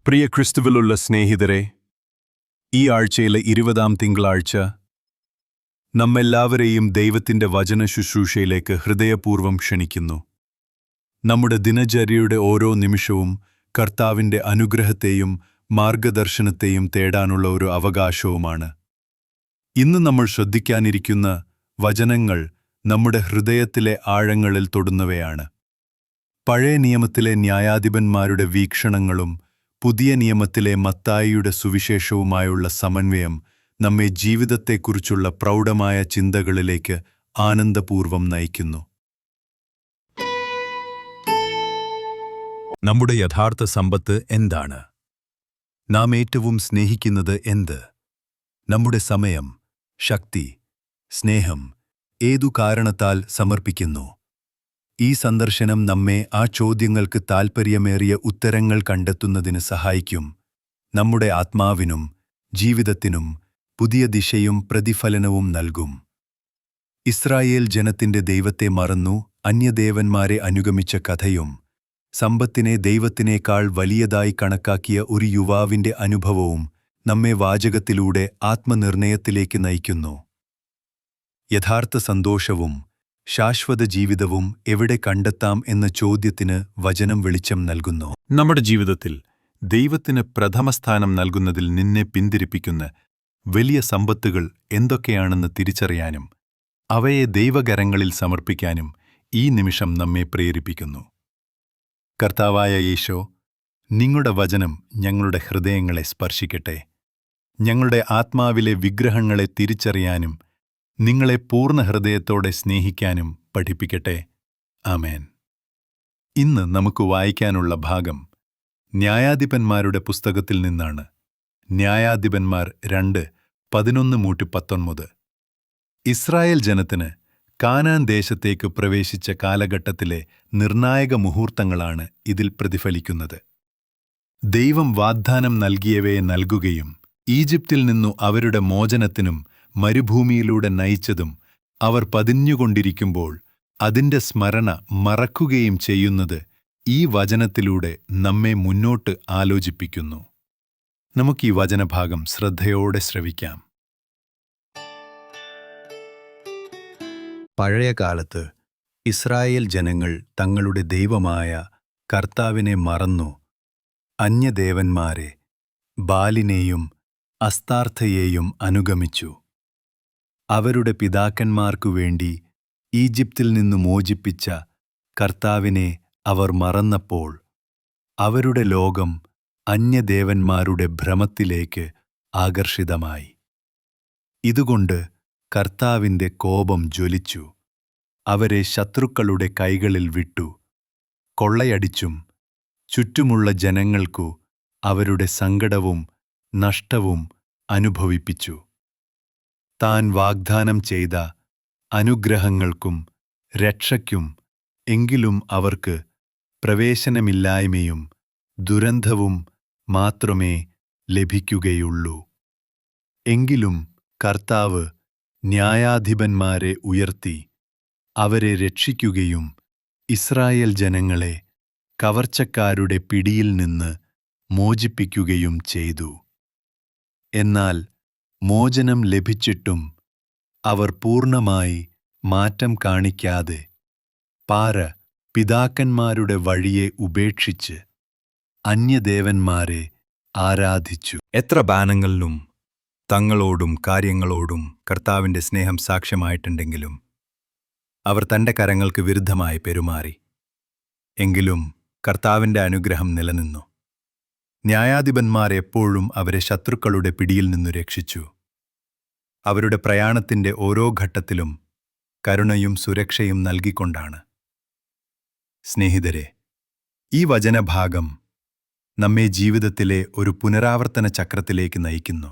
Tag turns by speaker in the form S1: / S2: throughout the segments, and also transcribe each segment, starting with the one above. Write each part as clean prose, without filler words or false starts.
S1: പ്രിയ ക്രിസ്തുവിലുള്ള സ്നേഹിതരെ, ഈ ആഴ്ചയിലെ 20-ാം തിങ്കളാഴ്ച നമ്മെല്ലാവരെയും ദൈവത്തിന്റെ വചന ശുശ്രൂഷയിലേക്ക് ഹൃദയപൂർവ്വം ക്ഷണിക്കുന്നു. നമ്മുടെ ദിനചര്യയുടെ ഓരോ നിമിഷവും കർത്താവിന്റെ അനുഗ്രഹത്തെയും മാർഗദർശനത്തെയും തേടാനുള്ള ഒരു അവകാശവുമാണ്. ഇന്ന് നമ്മൾ ശ്രദ്ധിക്കാനിരിക്കുന്ന വചനങ്ങൾ നമ്മുടെ ഹൃദയത്തിലെ ആഴങ്ങളിൽ തൊടുന്നവയാണ്. പഴയ നിയമത്തിലെ ന്യായാധിപന്മാരുടെ വീക്ഷണങ്ങളും പുതിയ നിയമത്തിലെ മത്തായിയുടെ സുവിശേഷവുമായുള്ള സമന്വയം നമ്മെ ജീവിതത്തെക്കുറിച്ചുള്ള പ്രൗഢമായ ചിന്തകളിലേക്ക് ആനന്ദപൂർവ്വം നയിക്കുന്നു. നമ്മുടെ യഥാർത്ഥ സമ്പത്ത് എന്താണ്? നാം ഏറ്റവും സ്നേഹിക്കുന്നത് എന്ത്? നമ്മുടെ സമയം, ശക്തി, സ്നേഹം ഏതു കാരണത്താൽ സമർപ്പിക്കുന്നു? ഈ സന്ദർശനം നമ്മെ ആ ചോദ്യങ്ങൾക്ക് താൽപ്പര്യമേറിയ ഉത്തരങ്ങൾ കണ്ടെത്തുന്നതിന് സഹായിക്കും. നമ്മുടെ ആത്മാവിനും ജീവിതത്തിനും പുതിയ ദിശയും പ്രതിഫലനവും നൽകും. ഇസ്രായേൽ ജനത്തിന്റെ ദൈവത്തെ മറന്നു അന്യദേവന്മാരെ അനുഗമിച്ച കഥയും സമ്പത്തിനെ ദൈവത്തിനേക്കാൾ വലിയതായി കണക്കാക്കിയ ഒരു യുവാവിന്റെ അനുഭവവും നമ്മെ വാചകത്തിലൂടെ ആത്മനിർണയത്തിലേക്ക് നയിക്കുന്നു. യഥാർത്ഥ സന്തോഷവും ശാശ്വത ജീവിതവും എവിടെ കണ്ടെത്താം എന്ന ചോദ്യത്തിന് വചനം വെളിച്ചം നൽകുന്നു. നമ്മുടെ ജീവിതത്തിൽ ദൈവത്തിന് പ്രഥമസ്ഥാനം നൽകുന്നതിൽ നിന്നെ പിന്തിരിപ്പിക്കുന്ന വലിയ സമ്പത്തുകൾ എന്തൊക്കെയാണെന്ന് തിരിച്ചറിയാനും അവയെ ദൈവകരങ്ങളിൽ സമർപ്പിക്കാനും ഈ നിമിഷം നമ്മെ പ്രേരിപ്പിക്കുന്നു. കർത്താവായ യേശോ, നിങ്ങളുടെ വചനം ഞങ്ങളുടെ ഹൃദയങ്ങളെ സ്പർശിക്കട്ടെ. ഞങ്ങളുടെ ആത്മാവിലെ വിഗ്രഹങ്ങളെ തിരിച്ചറിയാനും നിങ്ങളെ പൂർണ്ണ ഹൃദയത്തോടെ സ്നേഹിക്കാനും പഠിപ്പിക്കട്ടെ. ആമേൻ. ഇന്ന് നമുക്ക് വായിക്കാനുള്ള ഭാഗം ന്യായാധിപന്മാരുടെ പുസ്തകത്തിൽ നിന്നാണ്. ന്യായാധിപന്മാർ 2:11-19. ഇസ്രായേൽ ജനത്തിന് കാനാൻ ദേശത്തേക്ക് പ്രവേശിച്ച കാലഘട്ടത്തിലെ നിർണായക മുഹൂർത്തങ്ങളാണ് ഇതിൽ പ്രതിഫലിക്കുന്നത്. ദൈവം വാഗ്ദാനം നൽകിയവയെ നൽകുകയും ഈജിപ്തിൽ നിന്നു അവരുടെ മോചനത്തിനും മരുഭൂമിയിലൂടെ നയിച്ചതും അവർ പതിഞ്ഞുകൊണ്ടിരിക്കുമ്പോൾ അതിന്റെ സ്മരണ മറക്കുകയും ചെയ്യുന്നത് ഈ വചനത്തിലൂടെ നമ്മെ മുന്നോട്ട് ആലോചിപ്പിക്കുന്നു. നമുക്ക് ഈ വചനഭാഗം ശ്രദ്ധയോടെ ശ്രവിക്കാം. പഴയകാലത്ത് ഇസ്രായേൽ ജനങ്ങൾ തങ്ങളുടെ ദൈവമായ കർത്താവിനെ മറന്നു അന്യദേവന്മാരെ, ബാലിനെയും അസ്താർത്ഥയെയും അനുഗമിച്ചു. അവരുടെ പിതാക്കന്മാർക്കു വേണ്ടി ഈജിപ്തിൽ നിന്നു മോചിപ്പിച്ച കർത്താവിനെ അവർ മറന്നപ്പോൾ അവരുടെ ലോകം അന്യദേവന്മാരുടെ ഭ്രമത്തിലേക്ക് ആകർഷിതമായി. ഇതുകൊണ്ട് കർത്താവിന്റെ കോപം ജ്വലിച്ചു. അവരെ ശത്രുക്കളുടെ കൈകളിൽ വിട്ടു. കൊള്ളയടിച്ചും ചുറ്റുമുള്ള ജനങ്ങൾക്കു അവരുടെ സങ്കടവും നഷ്ടവും അനുഭവിപ്പിച്ചു. താൻ വാഗ്ദാനം ചെയ്ത അനുഗ്രഹങ്ങൾക്കും രക്ഷയ്ക്കും എങ്കിലും അവർക്ക് പ്രവേശനമില്ലായ്മയും ദുരന്തവും മാത്രമേ ലഭിക്കുകയുള്ളൂ. എങ്കിലും കർത്താവ് ന്യായാധിപന്മാരെ ഉയർത്തി അവരെ രക്ഷിക്കുകയും ഇസ്രായേൽ ജനങ്ങളെ കവർച്ചക്കാരുടെ പിടിയിൽ നിന്ന് മോചിപ്പിക്കുകയും ചെയ്തു. എന്നാൽ മോചനം ലഭിച്ചിട്ടും അവർ പൂർണ്ണമായി മാറ്റം കാണിക്കാതെ പിതാക്കന്മാരുടെ വഴിയെ ഉപേക്ഷിച്ച് അന്യദേവന്മാരെ ആരാധിച്ചു. എത്ര ബാനങ്ങളിലും തങ്ങളോടും കാര്യങ്ങളോടും കർത്താവിന്റെ സ്നേഹം സാക്ഷ്യമായിട്ടുണ്ടെങ്കിലും അവർ തന്റെ കരങ്ങൾക്ക് വിരുദ്ധമായി പെരുമാറി. എങ്കിലും കർത്താവിന്റെ അനുഗ്രഹം നിലനിന്നു. ന്യായാധിപന്മാർ എപ്പോഴും അവരെ ശത്രുക്കളുടെ പിടിയിൽ നിന്നു രക്ഷിച്ചു. അവരുടെ പ്രയാണത്തിന്റെ ഓരോ ഘട്ടത്തിലും കരുണയും സുരക്ഷയും നൽകിക്കൊണ്ടാണ്. സ്നേഹിതരെ, ഈ വചനഭാഗം നമ്മെ ജീവിതത്തിലെ ഒരു പുനരാവർത്തന ചക്രത്തിലേക്ക് നയിക്കുന്നു.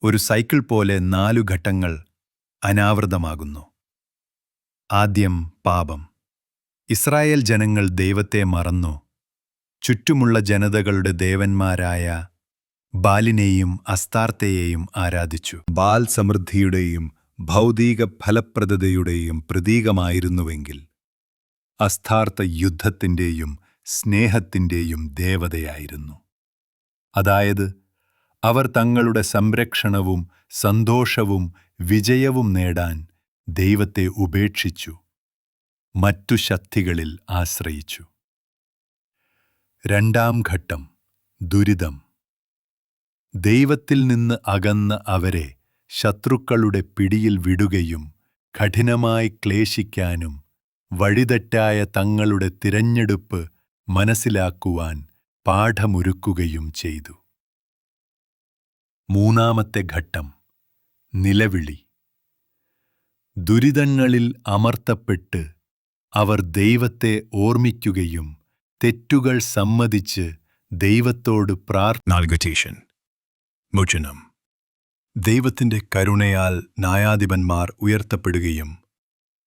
S1: ഒരു സൈക്കിൾ പോലെ 4 ഘട്ടങ്ങൾ അനാവൃതമാകുന്നു. ആദ്യം പാപം. ഇസ്രായേൽ ജനങ്ങൾ ദൈവത്തെ മറന്നു ചുറ്റുമുള്ള ജനതകളുടെ ദേവന്മാരായ ബാലിനെയും അസ്താർത്ഥയെയും ആരാധിച്ചു. ബാൽ സമൃദ്ധിയുടെയും ഭൗതിക ഫലപ്രദതയുടെയും പ്രതീകമായിരുന്നുവെങ്കിൽ അസ്താർത്ഥ യുദ്ധത്തിന്റെയും സ്നേഹത്തിന്റെയും ദേവതയായിരുന്നു. അതായത് അവർ തങ്ങളുടെ സംരക്ഷണവും സന്തോഷവും വിജയവും നേടാൻ ദൈവത്തെ ഉപേക്ഷിച്ചു, മറ്റു ശക്തികളിൽ ആശ്രയിച്ചു. രണ്ടാം ഘട്ടം, ദുരിതം. ദൈവത്തിൽ നിന്ന് അകന്ന അവരെ ശത്രുക്കളുടെ പിടിയിൽ വിടുകയും കഠിനമായി ക്ലേശിക്കാനും വഴിതെറ്റായ തങ്ങളുടെ തിരഞ്ഞെടുപ്പ് മനസ്സിലാക്കുവാൻ പാഠമൊരുക്കുകയും ചെയ്തു. മൂന്നാമത്തെ ഘട്ടം, നിലവിളി. ദുരിതങ്ങളിൽ അമർത്തപ്പെട്ട് അവർ ദൈവത്തെ ഓർമ്മിക്കുകയും തെറ്റുകൾ സമ്മതിച്ച് ദൈവത്തോട്
S2: നാൽഗറ്റേഷൻ, മോചനം.
S1: ദൈവത്തിന്റെ കരുണയാൽ ന്യായാധിപന്മാർ ഉയർത്തപ്പെടുകയും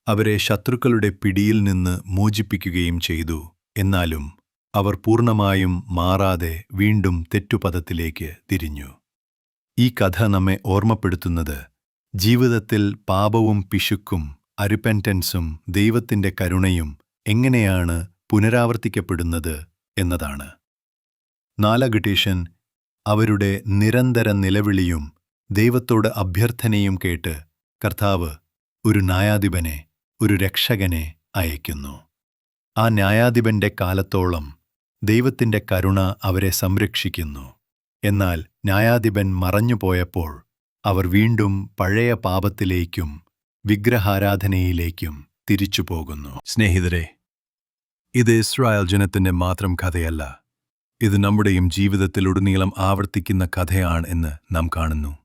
S1: അവരെ ശത്രുക്കളുടെ പിടിയിൽ നിന്ന് മോചിപ്പിക്കുകയും ചെയ്തു. എന്നാലും അവർ പൂർണ്ണമായും മാറാതെ വീണ്ടും തെറ്റുപഥത്തിലേക്ക് തിരിഞ്ഞു. ഈ കഥ നമ്മെ ഓർമ്മപ്പെടുത്തുന്നത് ജീവിതത്തിൽ പാപവും പിശുക്കും അരിപെന്റൻസും ദൈവത്തിന്റെ കരുണയും എങ്ങനെയാണ് പുനരാവർത്തിക്കപ്പെടുന്നത് എന്നതാണ്. നാലാഗട്ടേഷൻ അവരുടെ നിരന്തര നിലവിളിയും ദൈവത്തോട് അഭ്യർത്ഥനയും കേട്ട് കർത്താവ് ഒരു ന്യായാധിപനെ, ഒരു രക്ഷകനെ അയക്കുന്നു. ആ ന്യായാധിപന്റെ കാലത്തോളം ദൈവത്തിന്റെ കരുണ അവരെ സംരക്ഷിക്കുന്നു. എന്നാൽ ന്യായാധിപൻ മറഞ്ഞുപോയപ്പോൾ അവർ വീണ്ടും പഴയ പാപത്തിലേക്കും വിഗ്രഹാരാധനയിലേക്കും തിരിച്ചുപോകുന്നു. സ്നേഹിതരെ, ഇത് ഇസ്രായേൽ ജനത്തിന്റെ മാത്രം കഥയല്ല. ഇത് നമ്മുടെയും ജീവിതത്തിലുടനീളം ആവർത്തിക്കുന്ന കഥയാണ് എന്ന് നാം കാണുന്നു.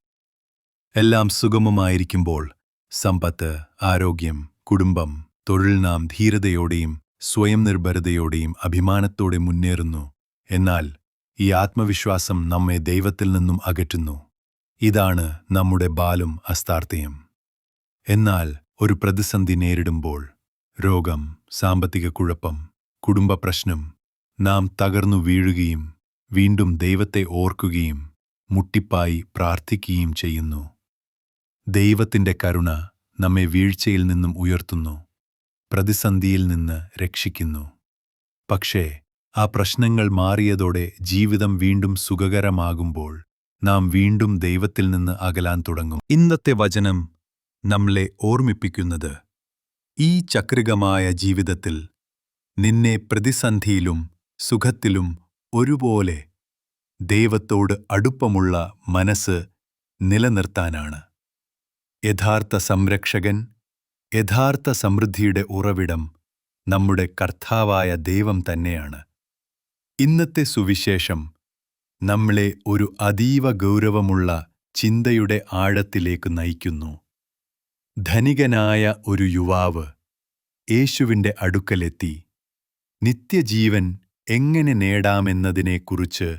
S1: എല്ലാം സുഗമമായിരിക്കുമ്പോൾ സമ്പത്ത്, ആരോഗ്യം, കുടുംബം, തൊഴിൽ നാം ധീരതയോടെയും സ്വയം നിർഭരതയോടെയും അഭിമാനത്തോടെ മുന്നേറുന്നു. എന്നാൽ ഈ ആത്മവിശ്വാസം നമ്മെ ദൈവത്തിൽ നിന്നും അകറ്റുന്നു. ഇതാണ് നമ്മുടെ ബാലും അസ്ഥാർത്ഥയും. എന്നാൽ ഒരു പ്രതിസന്ധി നേരിടുമ്പോൾ, രോഗം, സാമ്പത്തിക കുഴപ്പം, കുടുംബ പ്രശ്നം, നാം തകർന്നു വീഴുകയും വീണ്ടും ദൈവത്തെ ഓർക്കുകയും മുട്ടിപ്പായി പ്രാർത്ഥിക്കുകയും ചെയ്യുന്നു. ദൈവത്തിന്റെ കരുണ നമ്മെ വീഴ്ചയിൽ നിന്നും ഉയർത്തുന്നു, പ്രതിസന്ധിയിൽ നിന്ന് രക്ഷിക്കുന്നു. പക്ഷേ ആ പ്രശ്നങ്ങൾ മാറിയതോടെ ജീവിതം വീണ്ടും സുഖകരമാകുമ്പോൾ നാം വീണ്ടും ദൈവത്തിൽ നിന്ന് അകലാൻ തുടങ്ങും. ഇന്നത്തെ വചനം നമ്മളെ ഓർമ്മിപ്പിക്കുന്നത് ഈ ചക്രികമായ ജീവിതത്തിൽ നിന്നെ പ്രതിസന്ധിയിലും സുഖത്തിലും ഒരുപോലെ ദൈവത്തോട് അടുപ്പമുള്ള മനസ്സ് നിലനിർത്താനാണ്. യഥാർത്ഥ സംരക്ഷകൻ, യഥാർത്ഥ സമൃദ്ധിയുടെ ഉറവിടം നമ്മുടെ കർത്താവായ ദൈവം തന്നെയാണ്. ഇന്നത്തെ സുവിശേഷം നമ്മളെ ഒരു അതീവ ഗൗരവമുള്ള ചിന്തയുടെ ആഴത്തിലേക്ക് നയിക്കുന്നു. ധനികനായ ഒരു യുവാവ് യേശുവിന്റെ അടുക്കലെത്തി നിത്യജീവൻ എങ്ങനെ നേടാമെന്നതിനെക്കുറിച്ച്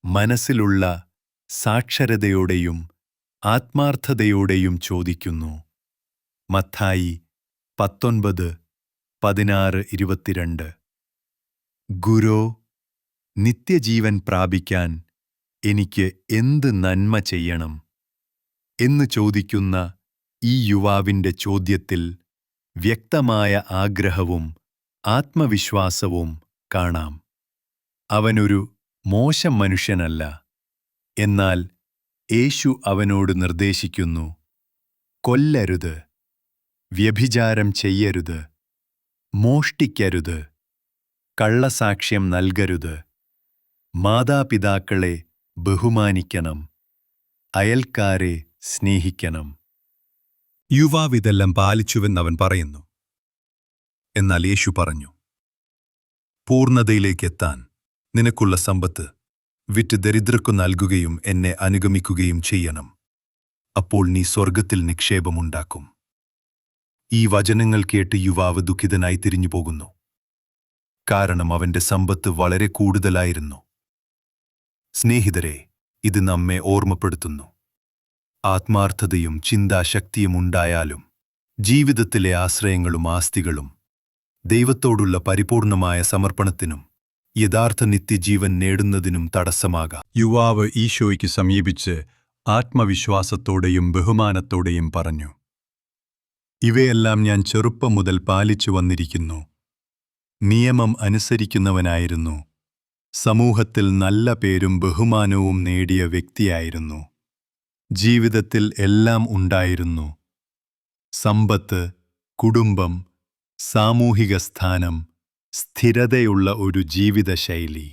S1: മനസ്സിലുള്ള സാക്ഷരതയോടെയും ആത്മാർത്ഥതയോടെയും ചോദിക്കുന്നു. മത്തായി 19:16-22. ഗുരോ, നിത്യജീവൻ പ്രാപിക്കാൻ എനിക്ക് എന്ത് നന്മ ചെയ്യണം എന്ന് ചോദിക്കുന്ന ഈ യുവാവിന്റെ ചോദ്യത്തിൽ വ്യക്തമായ ആഗ്രഹവും ആത്മവിശ്വാസവും കാണാം. അവനൊരു മോശം മനുഷ്യനല്ല. എന്നാൽ യേശു അവനോട് നിർദ്ദേശിക്കുന്നു: കൊല്ലരുത്, വ്യഭിചാരം ചെയ്യരുത്, മോഷ്ടിക്കരുത്, കള്ളസാക്ഷ്യം നൽകരുത്, മാതാപിതാക്കളെ ബഹുമാനിക്കണം, അയൽക്കാരെ സ്നേഹിക്കണം. യുവാവ് ഇതെല്ലാം പാലിച്ചുവെന്നവൻ പറയുന്നു. എന്നാൽ യേശു പറഞ്ഞു, പൂർണ്ണതയിലേക്കെത്താൻ നിനക്കുള്ള സമ്പത്ത് വിറ്റ് ദരിദ്രർക്കു നൽകുകയും എന്നെ അനുഗമിക്കുകയും ചെയ്യണം. അപ്പോൾ നീ സ്വർഗത്തിൽ നിക്ഷേപമുണ്ടാക്കും. ഈ വചനങ്ങൾ കേട്ട് യുവാവ് ദുഃഖിതനായി തിരിഞ്ഞുപോകുന്നു. കാരണം അവന്റെ സമ്പത്ത് വളരെ കൂടുതലായിരുന്നു. സ്നേഹിതരെ, ഇത് നമ്മെ ഓർമ്മപ്പെടുത്തുന്നു. ആത്മാർത്ഥതയും ചിന്താശക്തിയും ഉണ്ടായാലും ജീവിതത്തിലെ ആശ്രയങ്ങളും ആസ്തികളും ദൈവത്തോടുള്ള പരിപൂർണമായ സമർപ്പണത്തിനും യഥാർത്ഥ നിത്യജീവൻ നേടുന്നതിനും തടസ്സമാകാം. യുവാവ് ഈശോയ്ക്ക് സമീപിച്ച് ആത്മവിശ്വാസത്തോടെയും ബഹുമാനത്തോടെയും പറഞ്ഞു, ഇവയെല്ലാം ഞാൻ ചെറുപ്പം മുതൽ പാലിച്ചു വന്നിരിക്കുന്നു. നിയമം അനുസരിക്കുന്നവനായിരുന്നു. സമൂഹത്തിൽ നല്ല പേരും ബഹുമാനവും നേടിയ വ്യക്തിയായിരുന്നു. ജീവിതത്തിൽ എല്ലാം ഉണ്ടായിരുന്നു: സമ്പത്ത്, കുടുംബം, സാമൂഹിക സ്ഥാനം, സ്ഥിരതയുള്ള ഒരു ജീവിതശൈലി.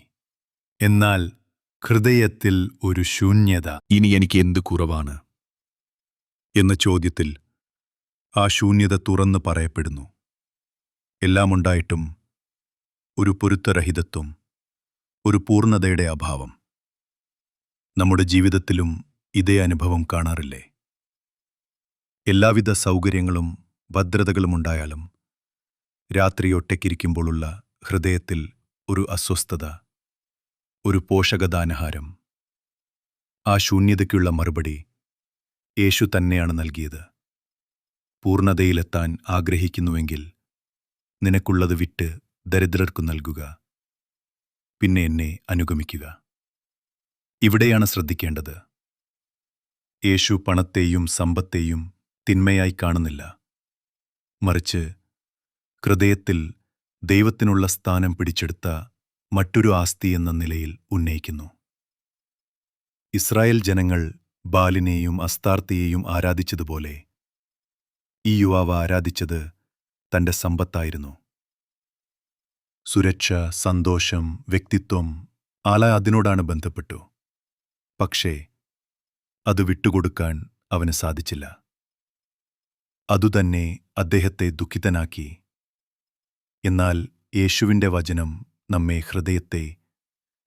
S1: എന്നാൽ ഹൃദയത്തിൽ ഒരു ശൂന്യത.
S2: ഇനി എനിക്ക് എന്ത് കുറവാണ് എന്ന ചോദ്യത്തിൽ ആ ശൂന്യത തുറന്നു പറയപ്പെടുന്നു. എല്ലാമുണ്ടായിട്ടും ഒരു പൊരുത്തരഹിതത്വം, ഒരു പൂർണ്ണതയുടെ അഭാവം. നമ്മുടെ ജീവിതത്തിലും ഇതേ അനുഭവം കാണാറില്ലേ? എല്ലാവിധ സൗകര്യങ്ങളും ഭദ്രതകളുമുണ്ടായാലും രാത്രി ഒറ്റയ്ക്കിരിക്കുമ്പോഴുള്ള ഹൃദയത്തിൽ ഒരു അസ്വസ്ഥത, ഒരു പോഷകദാനഹാരം. ആ ശൂന്യതയ്ക്കുള്ള മറുപടി യേശു തന്നെയാണ് നൽകിയത്. പൂർണ്ണതയിലെത്താൻ ആഗ്രഹിക്കുന്നുവെങ്കിൽ നിനക്കുള്ളത് വിറ്റ് ദരിദ്രർക്കു നൽകുക, പിന്നെ എന്നെ അനുഗമിക്കുക. ഇവിടെയാണ് ശ്രദ്ധിക്കേണ്ടത്. യേശു പണത്തെയും സമ്പത്തെയും തിന്മയായി കാണുന്നില്ല. മറിച്ച് ഹൃദയത്തിൽ ദൈവത്തിനുള്ള സ്ഥാനം പിടിച്ചെടുത്ത മറ്റൊരു ആസ്തി എന്ന നിലയിൽ ഉന്നയിക്കുന്നു. ഇസ്രായേൽ ജനങ്ങൾ ബാലിനെയും അസ്താർത്തിയെയും ആരാധിച്ചതുപോലെ ഈ യുവാവ് ആരാധിച്ചത് തന്റെ സമ്പത്തായിരുന്നു. സുരക്ഷ, സന്തോഷം, വ്യക്തിത്വം അതിനോടാണ് ബന്ധപ്പെട്ടു. പക്ഷേ അത് വിട്ടുകൊടുക്കാൻ അവന് സാധിച്ചില്ല. അതുതന്നെ അദ്ദേഹത്തെ ദുഃഖിതനാക്കി. എന്നാൽ യേശുവിന്റെ വചനം നമ്മെ ഹൃദയത്തെ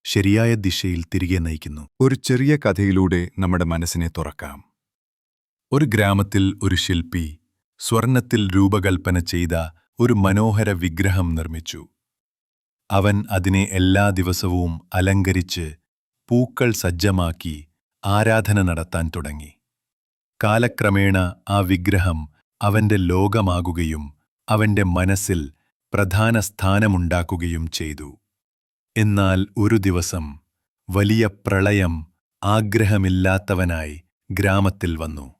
S2: ശരിയായ ദിശയിൽ തിരികെ നയിക്കുന്നു.
S3: ഒരു ചെറിയ കഥയിലൂടെ നമ്മുടെ മനസ്സിനെ തുറക്കാം.
S1: ഒരു ഗ്രാമത്തിൽ ഒരു ശില്പി സ്വർണത്തിൽ രൂപകൽപ്പന ചെയ്ത ഒരു മനോഹര വിഗ്രഹം നിർമ്മിച്ചു. അവൻ അതിനെ എല്ലാ ദിവസവും അലങ്കരിച്ച് പൂക്കൾ സജ്ജമാക്കി ആരാധന നടത്താൻ തുടങ്ങി. കാലക്രമേണ ആ വിഗ്രഹം അവന്റെ ലോകമാകുകയും അവന്റെ മനസ്സിൽ പ്രധാന സ്ഥാനമുണ്ടാക്കുകയും ചെയ്തു. എന്നാൽ ഒരു ദിവസം വലിയ പ്രളയം ആഗ്രഹമില്ലാത്തവനായി ഗ്രാമത്തിൽ വന്നു.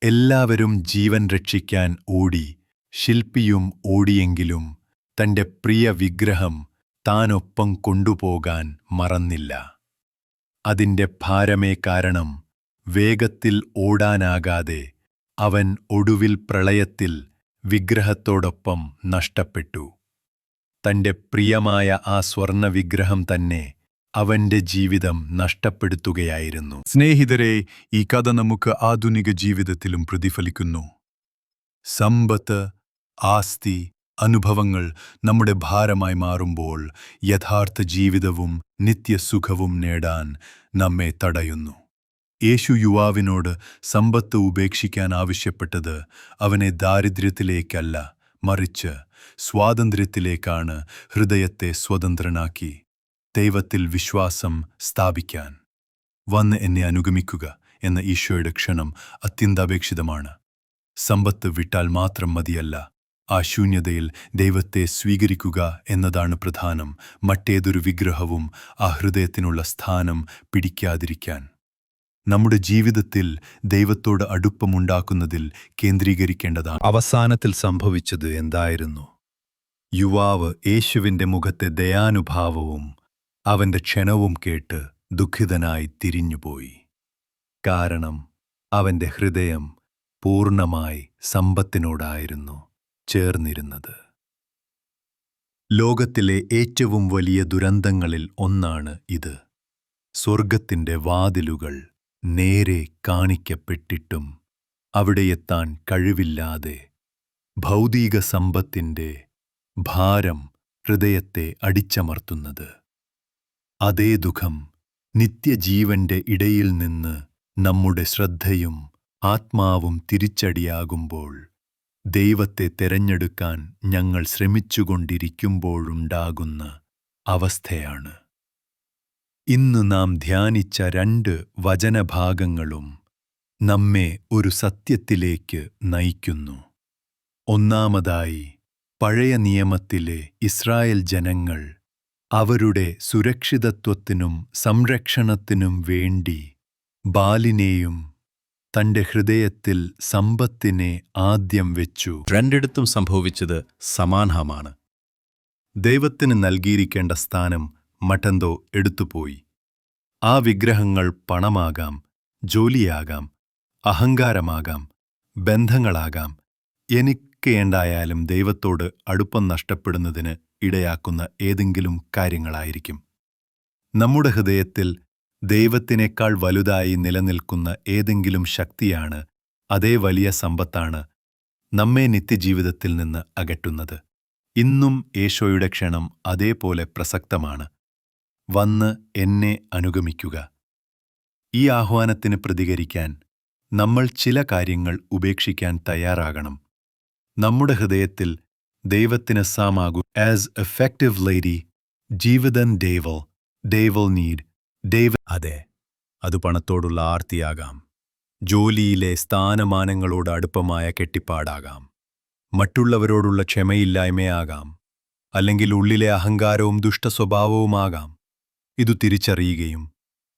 S1: എല്ലാവരും ജീവൻ രക്ഷിക്കാൻ ഓടി. ശില്പിയും ഓടിയെങ്കിലും തന്റെ പ്രിയ വിഗ്രഹം താനൊപ്പം കൊണ്ടുപോകാൻ മറന്നില്ല. അതിന്റെ ഭാരമേ കാരണം വേഗത്തിൽ ഓടാനാകാതെ അവൻ ഒടുവിൽ പ്രളയത്തിൽ വിഗ്രഹത്തോടൊപ്പം നഷ്ടപ്പെട്ടു. തന്റെ പ്രിയമായ ആ സ്വർണ്ണ വിഗ്രഹം തന്നെ അവന്റെ ജീവിതം നഷ്ടപ്പെടുത്തുകയായിരുന്നു.
S2: സ്നേഹിതരെ, ഈ കഥ നമുക്ക് ആധുനിക ജീവിതത്തിലും പ്രതിഫലിക്കുന്നു. സമ്പത്ത്, ആസ്തി, അനുഭവങ്ങൾ നമ്മുടെ ഭാരമായി മാറുമ്പോൾ യഥാർത്ഥ ജീവിതവും നിത്യസുഖവും നേടാൻ നമ്മെ തടയുന്നു. യേശു യുവാവിനോട് സമ്പത്ത് ഉപേക്ഷിക്കാൻ ആവശ്യപ്പെട്ടത് അവനെ ദാരിദ്ര്യത്തിലേക്കല്ല, മറിച്ച് സ്വാതന്ത്ര്യത്തിലേക്കാണ്. ഹൃദയത്തെ സ്വതന്ത്രനാക്കി ദൈവത്തിൽ വിശ്വാസം സ്ഥാപിക്കാൻ. വന്ന് എന്നെ അനുഗമിക്കുക എന്ന ഈശോയുടെ ക്ഷണം അത്യന്താപേക്ഷിതമാണ്. സമ്പത്ത് വിട്ടാൽ മാത്രം മതിയല്ല, ആ ശൂന്യതയിൽ ദൈവത്തെ സ്വീകരിക്കുക എന്നതാണ് പ്രധാനം. മറ്റേതൊരു വിഗ്രഹവും ആ ഹൃദയത്തിനുള്ള സ്ഥാനം പിടിക്കാതിരിക്കാൻ. നമ്മുടെ ജീവിതത്തിൽ ദൈവത്തോട് അടുപ്പമുണ്ടാക്കുന്നതിൽ കേന്ദ്രീകരിക്കേണ്ടതാണ്.
S1: അവസാനത്തിൽ സംഭവിച്ചത് എന്തായിരുന്നു? യുവാവ് യേശുവിന്റെ മുഖത്തെ ദയാനുഭാവവും അവന്റെ ക്ഷണവും കേട്ട് ദുഃഖിതനായി തിരിഞ്ഞുപോയി. കാരണം അവന്റെ ഹൃദയം പൂർണ്ണമായി സമ്പത്തിനോടായിരുന്നു ചേർന്നിരുന്നത്. ലോകത്തിലെ ഏറ്റവും വലിയ ദുരന്തങ്ങളിൽ ഒന്നാണ് ഇത്. സ്വർഗത്തിന്റെ വാതിലുകൾ നേരെ കാണിക്കപ്പെട്ടിട്ടും അവിടെയെത്താൻ കഴിവില്ലാതെ ഭൗതിക സമ്പത്തിന്റെ ഭാരം ഹൃദയത്തെ അടിച്ചമർത്തുന്നത്. അതേ ദുഃഖം നിത്യജീവന്റെ ഇടയിൽ നിന്ന് നമ്മുടെ ശ്രദ്ധയും ആത്മാവും തിരിച്ചടിയാകുമ്പോൾ ദൈവത്തെ തെരഞ്ഞെടുക്കാൻ ഞങ്ങൾ ശ്രമിച്ചുകൊണ്ടിരിക്കുമ്പോഴുണ്ടാകുന്ന അവസ്ഥയാണ്. ഇന്ന് നാം ധ്യാനിച്ച 2 വചനഭാഗങ്ങളും നമ്മെ ഒരു സത്യത്തിലേക്ക് നയിക്കുന്നു. ഒന്നാമതായി, പഴയ നിയമത്തിലെ ഇസ്രായേൽ ജനങ്ങൾ അവരുടെ സുരക്ഷിതത്വത്തിനും സംരക്ഷണത്തിനും വേണ്ടി ബാലിനെയും തന്റെ ഹൃദയത്തിൽ സമ്പത്തിനെ ആദ്യം വെച്ചു.
S4: രണ്ടിടത്തും സംഭവിച്ചത് സമാനമാണ്.
S1: ദൈവത്തിന് നൽകിയിരിക്കേണ്ട സ്ഥാനം
S2: മറ്റെന്തോ എടുത്തുപോയി. ആ വിഗ്രഹങ്ങൾ പണമാകാം, ജോലിയാകാം, അഹങ്കാരമാകാം, ബന്ധങ്ങളാകാം, എനിക്കേണ്ടായാലും ദൈവത്തോട് അടുപ്പം നഷ്ടപ്പെടുന്നതിന് ഇടയാക്കുന്ന ഏതെങ്കിലും കാര്യങ്ങളായിരിക്കും. നമ്മുടെ ഹൃദയത്തിൽ ദൈവത്തിനേക്കാൾ വലുതായി നിലനിൽക്കുന്ന ഏതെങ്കിലും ശക്തിയാണ്, അതേ വലിയ സമ്പത്താണ് നമ്മെ നിത്യജീവിതത്തിൽ നിന്ന് അകറ്റുന്നത്. ഇന്നും ഈശോയുടെ ക്ഷണം അതേപോലെ പ്രസക്തമാണ്. വന്ന് എന്നെ അനുഗമിക്കുക. ഈ ആഹ്വാനത്തിന് പ്രതികരിക്കാൻ നമ്മൾ ചില കാര്യങ്ങൾ ഉപേക്ഷിക്കാൻ തയ്യാറാകണം. നമ്മുടെ ഹൃദയത്തിൽ ദൈവത്തിന് സാമാകൂ. ആസ് എഫക്റ്റീവ് ലേഡി ജീവിതൻ ഡേവൽ നീഡ് അതെ, അത് പണത്തോടുള്ള ആർത്തിയാകാം, ജോലിയിലെ സ്ഥാനമാനങ്ങളോട് അടുപ്പമായ കെട്ടിപ്പാടാകാം, മറ്റുള്ളവരോടുള്ള ക്ഷമയില്ലായ്മയാകാം, അല്ലെങ്കിൽ ഉള്ളിലെ അഹങ്കാരവും ദുഷ്ടസ്വഭാവവുമാകാം. ഇതു തിരിച്ചറിയുകയും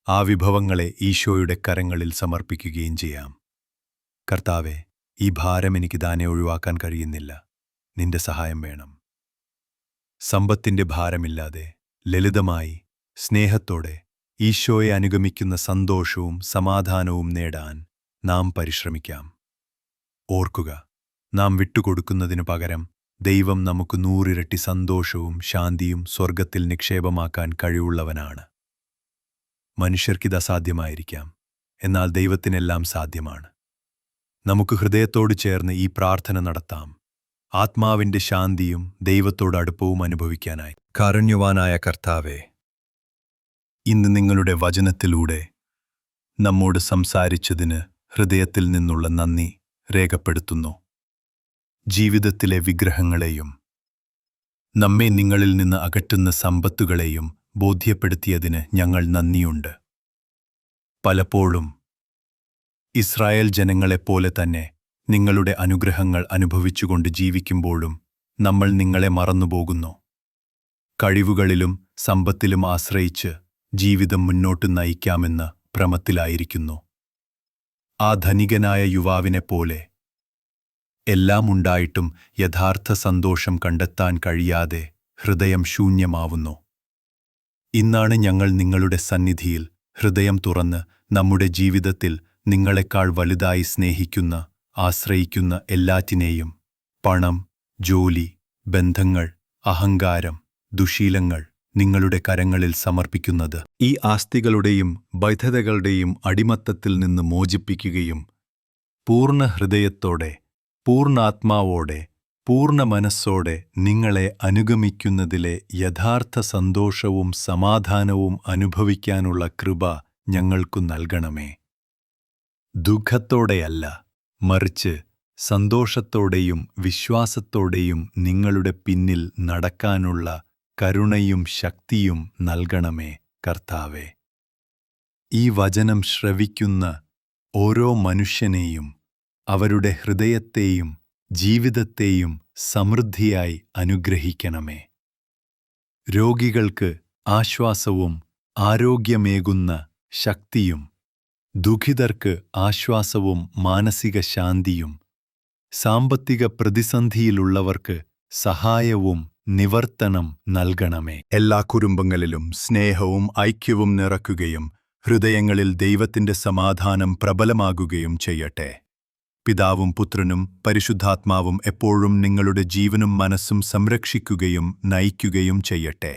S2: ആ വിഭവങ്ങളെ ഈശോയുടെ കരങ്ങളിൽ സമർപ്പിക്കുകയും ചെയ്യാം. കർത്താവേ, ഈ ഭാരം എനിക്ക് താനെ ഒഴിവാക്കാൻ കഴിയുന്നില്ല, നിന്റെ സഹായം വേണം. സമ്പത്തിന്റെ ഭാരമില്ലാതെ ലളിതമായി സ്നേഹത്തോടെ ഈശോയെ അനുഗമിക്കുന്ന സന്തോഷവും സമാധാനവും നേടാൻ നാം പരിശ്രമിക്കാം. ഓർക്കുക, നാം വിട്ടുകൊടുക്കുന്നതിനു പകരം ദൈവം നമുക്ക് 100 ഇരട്ടി സന്തോഷവും ശാന്തിയും സ്വർഗത്തിൽ നിക്ഷേപമാക്കാൻ കഴിവുള്ളവനാണ്. മനുഷ്യർക്കിത് അസാധ്യമായിരിക്കാം, എന്നാൽ ദൈവത്തിനെല്ലാം സാധ്യമാണ്. നമുക്ക് ഹൃദയത്തോട് ചേർന്ന് ഈ പ്രാർത്ഥന നടത്താം, ആത്മാവിന്റെ ശാന്തിയും ദൈവത്തോട് അടുപ്പവും അനുഭവിക്കാനായി. കാരുണ്യവാനായ കർത്താവേ, ഇന്ന് നിങ്ങളുടെ വചനത്തിലൂടെ നമ്മോട് സംസാരിച്ചതിന് ഹൃദയത്തിൽ നിന്നുള്ള നന്ദി രേഖപ്പെടുത്തുന്നു. ജീവിതത്തിലെ വിഗ്രഹങ്ങളെയും നമ്മെ നിങ്ങളിൽ നിന്ന് അകറ്റുന്ന സമ്പത്തുകളെയും ബോധ്യപ്പെടുത്തിയതിന് ഞങ്ങൾ നന്ദിയുണ്ട്. പലപ്പോഴും ഇസ്രായേൽ ജനങ്ങളെപ്പോലെ തന്നെ നിങ്ങളുടെ അനുഗ്രഹങ്ങൾ അനുഭവിച്ചുകൊണ്ട് ജീവിക്കുമ്പോഴും നമ്മൾ നിങ്ങളെ മറന്നുപോകുന്നു. കഴിവുകളിലും സമ്പത്തിലും ആശ്രയിച്ച് ജീവിതം മുന്നോട്ട് നയിക്കാമെന്ന് ഭ്രമത്തിലായിരിക്കുന്നു. ആ ധനികനായ യുവാവിനെപ്പോലെ എല്ലാം ഉണ്ടായിട്ടും യഥാർത്ഥ സന്തോഷം കണ്ടെത്താൻ കഴിയാതെ ഹൃദയം ശൂന്യമാവുന്നു. ഇന്നാണ് ഞങ്ങൾ നിങ്ങളുടെ സന്നിധിയിൽ ഹൃദയം തുറന്ന് നമ്മുടെ ജീവിതത്തിൽ നിങ്ങളെക്കാൾ വലുതായി സ്നേഹിക്കുന്ന, ആശ്രയിക്കുന്ന എല്ലാറ്റിനെയും, പണം, ജോലി, ബന്ധങ്ങൾ, അഹങ്കാരം, ദുശീലങ്ങൾ, നിങ്ങളുടെ കരങ്ങളിൽ സമർപ്പിക്കുന്നത്. ഈ ആസ്തികളുടെയും ബൈധതകളുടെയും അടിമത്തത്തിൽ നിന്ന് മോചിപ്പിക്കുകയും പൂർണ്ണ ഹൃദയത്തോടെ, പൂർണ്ണാത്മാവോടെ, പൂർണ്ണ മനസ്സോടെ നിങ്ങളെ അനുഗമിക്കുന്നതിലെ യഥാർത്ഥ സന്തോഷവും സമാധാനവും അനുഭവിക്കാനുള്ള കൃപ ഞങ്ങൾക്കു നൽകണമേ. ദുഃഖത്തോടെയല്ല, മറിച്ച് സന്തോഷത്തോടെയും വിശ്വാസത്തോടെയും നിങ്ങളുടെ പിന്നിൽ നടക്കാനുള്ള കരുണയും ശക്തിയും നൽകണമേ കർത്താവേ. ഈ വചനം ശ്രവിക്കുന്ന ഓരോ മനുഷ്യനെയും അവരുടെ ഹൃദയത്തെയും ജീവിതത്തെയും സമൃദ്ധിയായി അനുഗ്രഹിക്കണമേ. രോഗികൾക്ക് ആശ്വാസവും ആരോഗ്യമേകുന്ന ശക്തിയും, ദുഃഖിതർക്ക് ആശ്വാസവും മാനസിക ശാന്തിയും, സാമ്പത്തിക പ്രതിസന്ധിയിലുള്ളവർക്ക് സഹായവും നിവർത്തനം നൽകണമേ. എല്ലാ കുടുംബങ്ങളിലും സ്നേഹവും ഐക്യവും നിറക്കുകയും ഹൃദയങ്ങളിൽ ദൈവത്തിന്റെ സമാധാനം പ്രബലമാകുകയും ചെയ്യട്ടെ. പിതാവും പുത്രനും പരിശുദ്ധാത്മാവും എപ്പോഴും നിങ്ങളുടെ ജീവനും മനസ്സും സംരക്ഷിക്കുകയും നയിക്കുകയും ചെയ്യട്ടെ.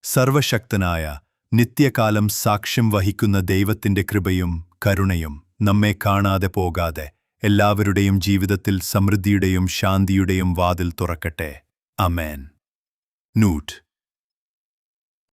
S2: സർവശക്തനായ, നിത്യകാലം സാക്ഷ്യം വഹിക്കുന്ന ദൈവത്തിന്റെ കൃപയും കരുണയും നമ്മെ കാണാതെ പോകാതെ എല്ലാവരുടെയും ജീവിതത്തിൽ സമൃദ്ധിയുടെയും ശാന്തിയുടെയും വാതിൽ തുറക്കട്ടെ. അമേൻ. നൂറ്റ്.